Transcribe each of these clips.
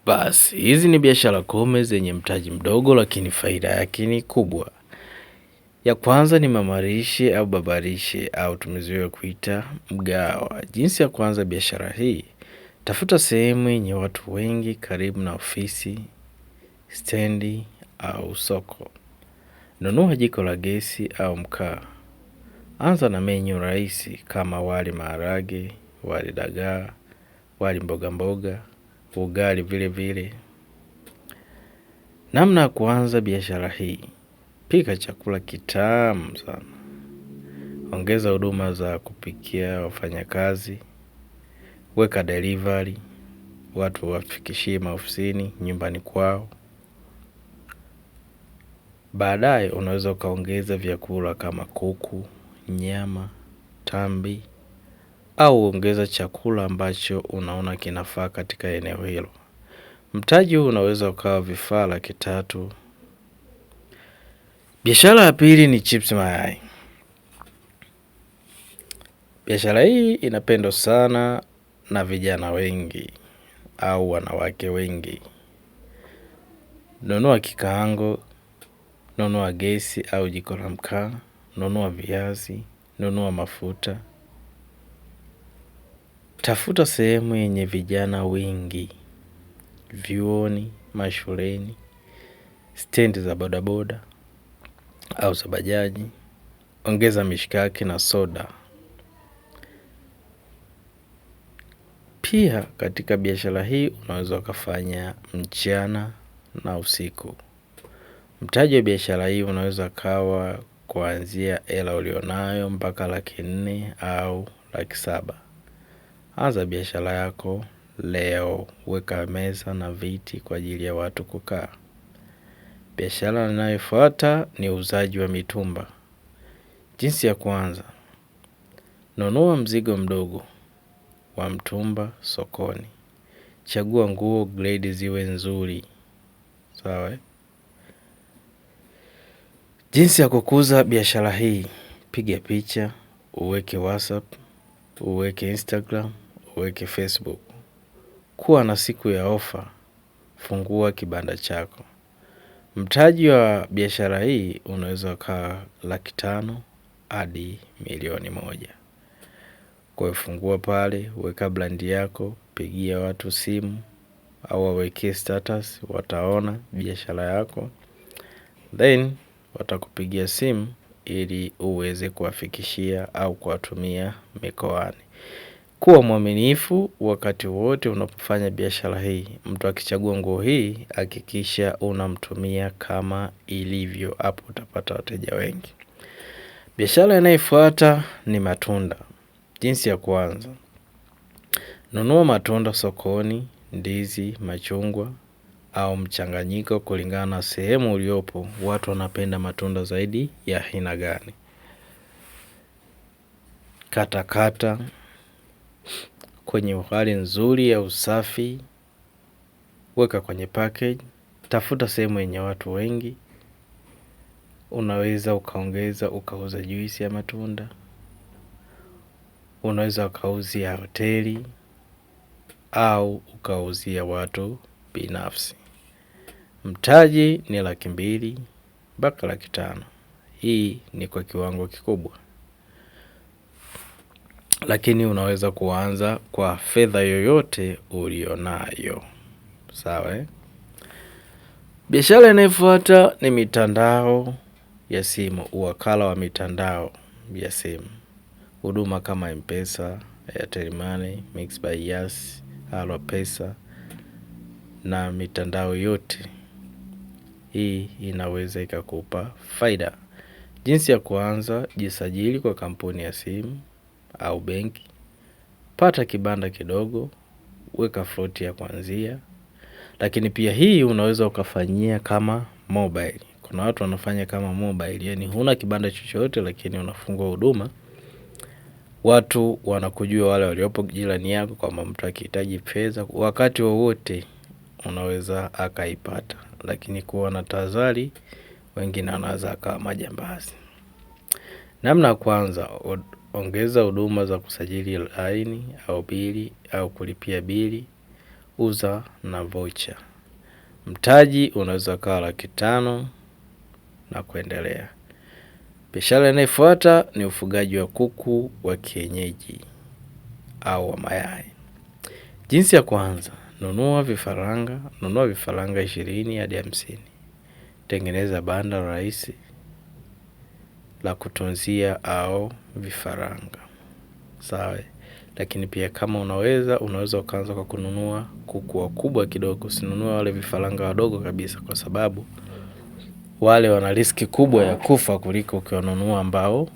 Basi, hizi ni biashara kumi zenye mtaji mdogo lakini faida yake ni kubwa. Ya kwanza ni mamalishe au babalishe au tumezoea kuita mgawa. Jinsi ya kuanza biashara hii, tafuta sehemu yenye watu wengi karibu na ofisi, stendi au soko. Nunua jiko la gesi au mkaa. Anza na menyu rahisi kama wali maharage, wali dagaa, wali mboga mboga, ugali vile vile. Namna ya kuanza biashara hii: pika chakula kitamu sana. Ongeza huduma za kupikia wafanyakazi. Weka delivery, watu wafikishie maofisini, nyumbani kwao. Baadaye unaweza ukaongeza vyakula kama kuku, nyama, tambi, au ongeza chakula ambacho unaona kinafaa katika eneo hilo. Mtaji huu unaweza ukawa vifaa 300,000. Biashara ya pili ni chips mayai. Biashara hii inapendwa sana na vijana wengi au wanawake wengi. Nunua kikaango, nunua gesi au jiko la mkaa, nunua viazi, nunua mafuta. Tafuta sehemu yenye vijana wengi, vyuoni, mashuleni, stendi za bodaboda au za bajaji. Ongeza mishikaki na soda. Pia katika biashara hii unaweza ukafanya mchana na usiku. Mtaji wa biashara hii unaweza kawa kuanzia hela ulionayo mpaka 400,000 au 700,000. Anza biashara yako leo, weka meza na viti kwa ajili ya watu kukaa. Biashara inayofuata ni uuzaji wa mitumba. Jinsi ya kuanza: nunua mzigo mdogo wa mtumba sokoni. Chagua nguo grade ziwe nzuri. Sawa? Jinsi ya kukuza biashara hii: piga picha, uweke WhatsApp, uweke Instagram, uweke Facebook. Kuwa na siku ya ofa, fungua kibanda chako. Mtaji wa biashara hii unaweza kaa 500,000 hadi 1,000,000. Kwa fungua pale, weka brand yako, pigia watu simu au waweke status, wataona biashara yako. Then watakupigia simu ili uweze kuwafikishia au kuwatumia mikoani. Kuwa mwaminifu wakati wote unapofanya biashara hii. Mtu akichagua nguo hii, hakikisha unamtumia kama ilivyo, hapo utapata wateja wengi. Biashara inayofuata ni matunda. Jinsi ya kuanza: nunua matunda sokoni, ndizi, machungwa au mchanganyiko kulingana na sehemu uliopo. Watu wanapenda matunda zaidi ya aina gani? Kata kwenye hali nzuri ya usafi, weka kwenye package. Tafuta sehemu yenye watu wengi. Unaweza ukauza juisi ya matunda. Unaweza ukauzia hoteli au ukauzia watu binafsi. Mtaji ni 200,000 mpaka 500,000. Hii ni kwa kiwango kikubwa, lakini unaweza kuanza kwa fedha yoyote ulionayo. Sawa? Biashara inayofuata ni mitandao ya simu, uwakala wa mitandao ya simu. Huduma kama M-Pesa, Airtel Money, Mixx by Yas, Halo Pesa na mitandao yote. Hii inaweza ikakupa faida. Jinsi ya kuanza: jisajili kwa kampuni ya simu au benki. Pata kibanda kidogo, weka float ya kuanzia. Lakini pia hii unaweza ukafanyia kama mobile. Kuna watu wanafanya kama mobile, yani huna kibanda chochote lakini unafungua huduma. Watu wanakujua, wale waliopo jirani yako, kama mtu akihitaji fedha wakati wowote unaweza akaipata. Lakini kuwa na tahadhari, wengine wanaweza akawa majambazi. Namna ya kwanza: ongeza huduma za kusajili laini au bili au kulipia bili. uza na vocha. Mtaji unaweza kawa 500,000 na kuendelea. Biashara inayofuata ni ufugaji wa kuku wa kienyeji au wa mayai. Jinsi ya kwanza, nunua vifaranga 20 hadi 50. Tengeneza banda rahisi la kutunzia au vifaranga. Sawa. Lakini pia kama unaweza ukaanza kwa kununua kuku wakubwa kidogo. Usinunue wale vifaranga wadogo kabisa, kwa sababu wale wana riski kubwa ya kufa kuliko ukiwanunua ambao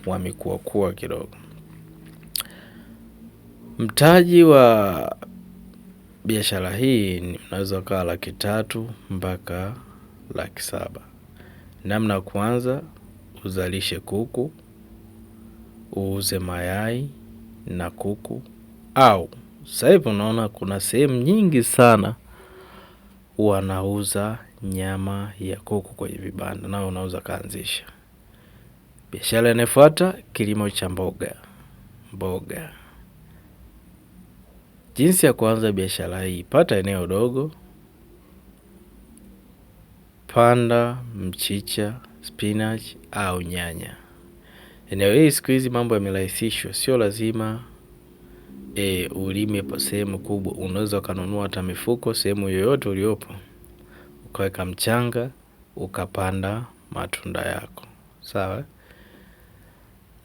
wamekuwa kidogo. Mtaji wa biashara hii unaweza kuwa 300,000 mpaka 700,000. Namna ya kwanza, uzalishe kuku, uuze mayai na kuku, au sasa hivi unaona kuna sehemu nyingi sana wanauza nyama ya kuku kwenye vibanda, na unaweza kaanzisha. Biashara inayofuata, kilimo cha mboga. Jinsi ya kuanza biashara hii: pata eneo dogo, panda mchicha, spinach au nyanya. Eneo hili siku hizi mambo yamerahisishwa, sio lazima ulime kwa sehemu kubwa. Unaweza kununua hata mifuko sehemu yoyote uliopo, ukaweka mchanga, ukapanda matunda yako. Sawa?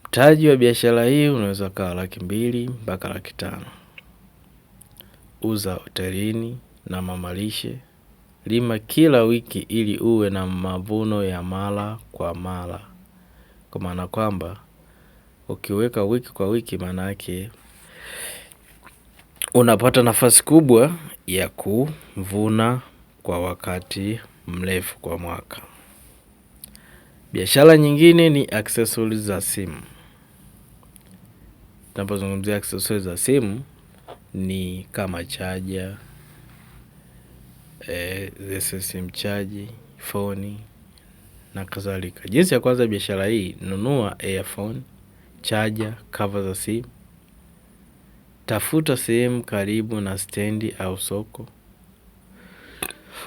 Mtaji wa biashara hii unaweza kuwa 200,000 mpaka 500,000. Uza hotelini na mamalishe. Lima kila wiki ili uwe na mavuno ya mara kwa mara. Kwa maana kwamba ukiweka wiki kwa wiki, maana yake unapata nafasi kubwa ya kuvuna kwa wakati mrefu kwa mwaka. Biashara nyingine ni accessories za simu. Tunapozungumzia accessories za simu ni kama charger, SIM charge, phone na kadhalika. Jinsi ya kwanza biashara hii: nunua earphone, charger, cover za simu. Tafuta sehemu karibu na stendi au soko.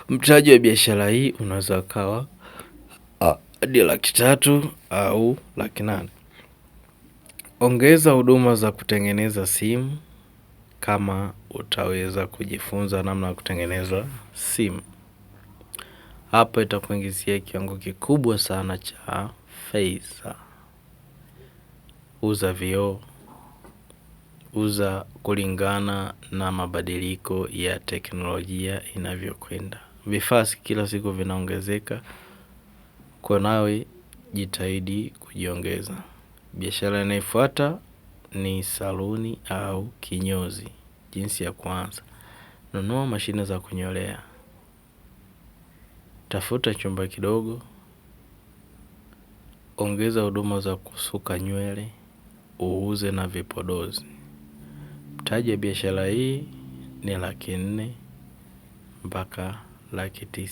Mtaji wa biashara hii unaweza kawa hadi 300,000 au 800,000. Ongeza huduma za kutengeneza simu kama utaweza kujifunza namna ya kutengeneza simu. Hapa itakuingizia kiwango kikubwa sana cha fedha. Uza vioo, uza kulingana na mabadiliko ya teknolojia inavyokwenda. Vifaa kila siku vinaongezeka, kwa nawe jitahidi kujiongeza. Biashara inayofuata ni saluni au kinyozi. Jinsi ya kwanza: nunua mashine za kunyolea. Tafuta chumba kidogo. Ongeza huduma za kusuka nywele, uuze na vipodozi. Mtaji wa biashara hii ni 400,000 mpaka 900,000.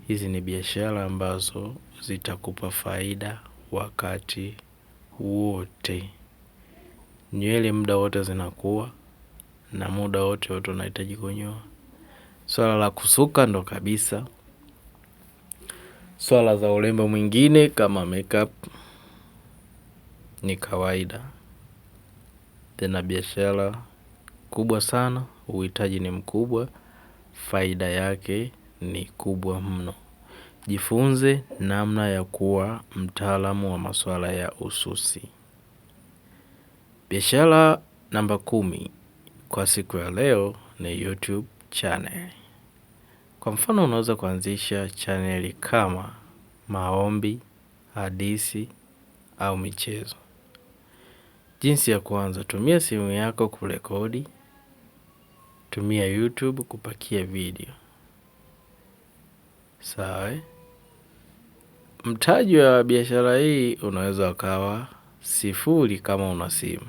Hizi ni biashara ambazo zitakupa faida wakati wote. Nywele muda wote zinakuwa na muda wote watu wanahitaji kunyoa. Swala la kusuka ndo kabisa. Swala za urembo mwingine kama makeup ni kawaida. Tena biashara kubwa sana, uhitaji ni mkubwa, faida yake ni kubwa mno. Jifunze namna ya kuwa mtaalamu wa masuala ya ususi. Biashara namba 10 kwa siku ya leo ni YouTube channel. Kwa mfano, unaweza kuanzisha channel kama maombi, hadithi au michezo. Jinsi ya kwanza: tumia simu yako kurekodi. Tumia YouTube kupakia video. Sawa? Mtaji wa biashara hii unaweza ukawa 0 kama una simu.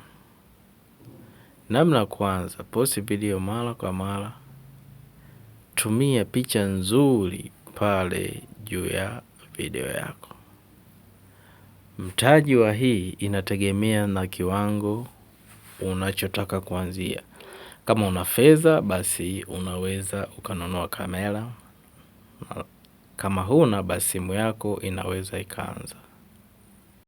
Namna ya kwanza: post video mara kwa mara. Tumia picha nzuri pale juu ya video yako. Mtaji wa hii inategemea na kiwango unachotaka kuanzia. Kama una fedha basi unaweza ukanunua kamera. Kama huna basi simu yako inaweza ikaanza.